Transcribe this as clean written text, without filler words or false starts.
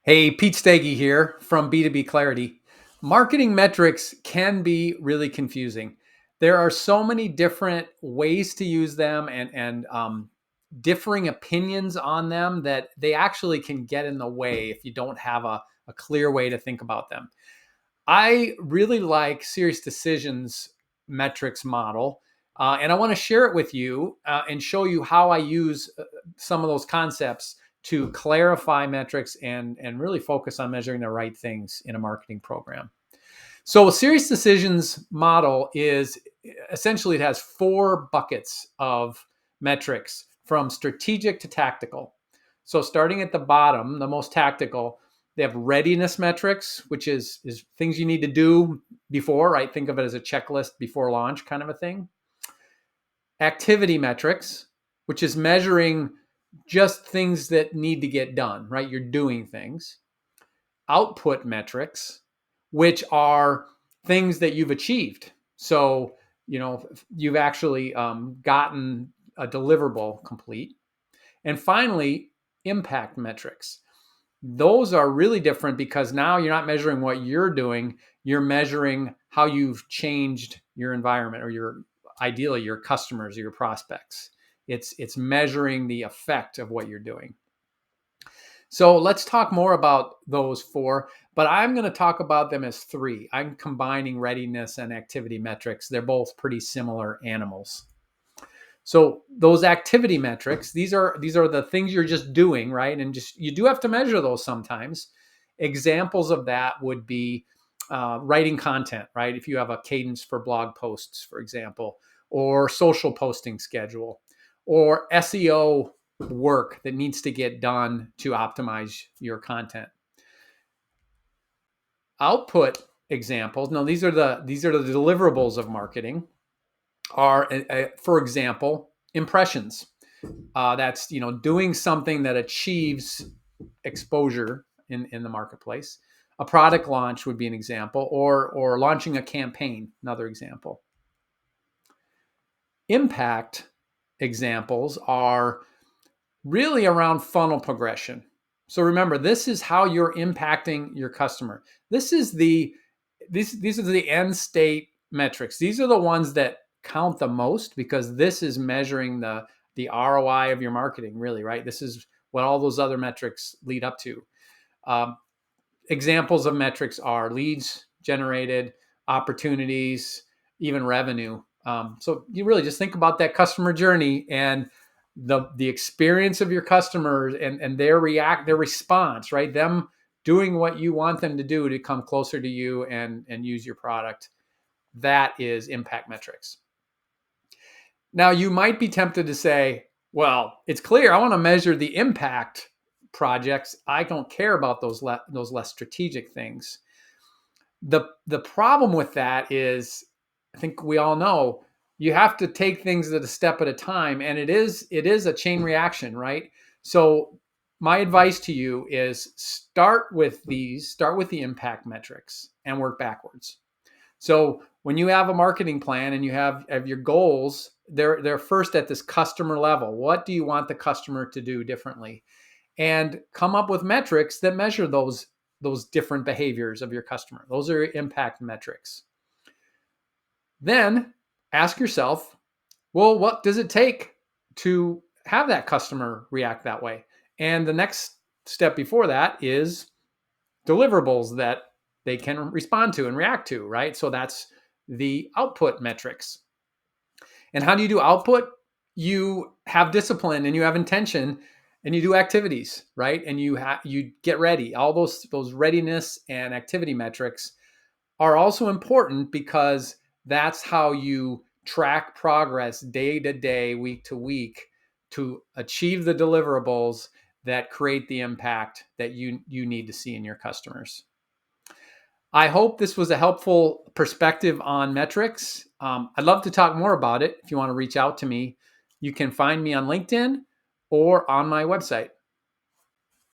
Hey, Pete Stagey here from B2B Clarity. Marketing metrics can be really confusing. There are so many different ways to use them and differing opinions on them that they actually can get in the way if you don't have a clear way to think about them. I really like SiriusDecisions metrics model, and I want to share it with you and show you how I use some of those concepts to clarify metrics and really focus on measuring the right things in a marketing program. So, a SiriusDecisions model is essentially it has four buckets of metrics from strategic to tactical. So, starting at the bottom, the most tactical, they have readiness metrics, which is things you need to do before, right? Think of it as a checklist before launch kind of a thing. Activity metrics, which is measuring just things that need to get done, right? You're doing things. Output metrics, which are things that you've achieved. So, you've actually gotten a deliverable complete. And finally, impact metrics. Those are really different because now you're not measuring what you're doing, you're measuring how you've changed your environment or ideally your customers or your prospects. It's measuring the effect of what you're doing. So let's talk more about those four, but I'm going to talk about them as three. I'm combining readiness and activity metrics. They're both pretty similar animals. So those activity metrics, these are the things you're just doing, right? And just you do have to measure those sometimes. Examples of that would be writing content, right? If you have a cadence for blog posts, for example, or social posting schedule, or SEO work that needs to get done to optimize your content. Output examples. Now these are the deliverables of marketing. Are for example impressions. That's doing something that achieves exposure in the marketplace. A product launch would be an example, or launching a campaign, another example. Impact examples are really around funnel progression. So remember, this is how you're impacting your customer. These are the end state metrics. These are the ones that count the most because this is measuring the ROI of your marketing, really, right? This is what all those other metrics lead up to. Examples of metrics are leads generated, opportunities, even revenue. So you really just think about that customer journey and the experience of your customers and their response, right? Them doing what you want them to do to come closer to you and use your product. That is impact metrics. Now you might be tempted to say, well, it's clear I want to measure the impact projects. I don't care about those less strategic things. The problem with that is, I think we all know, you have to take things at a step at a time, and it is a chain reaction, right? So my advice to you is start with the impact metrics and work backwards. So when you have a marketing plan and you have your goals, they're first at this customer level. What do you want the customer to do differently? And come up with metrics that measure those different behaviors of your customer. Those are impact metrics. Then ask yourself, well, what does it take to have that customer react that way? And the next step before that is deliverables that they can respond to and react to, right? So that's the output metrics. And how do you do output? You have discipline and you have intention and you do activities, right? And you get ready. All those readiness and activity metrics are also important because that's how you track progress day to day, week to week, to achieve the deliverables that create the impact that you need to see in your customers. I hope this was a helpful perspective on metrics. I'd love to talk more about it. If you want to reach out to me, you can find me on LinkedIn or on my website.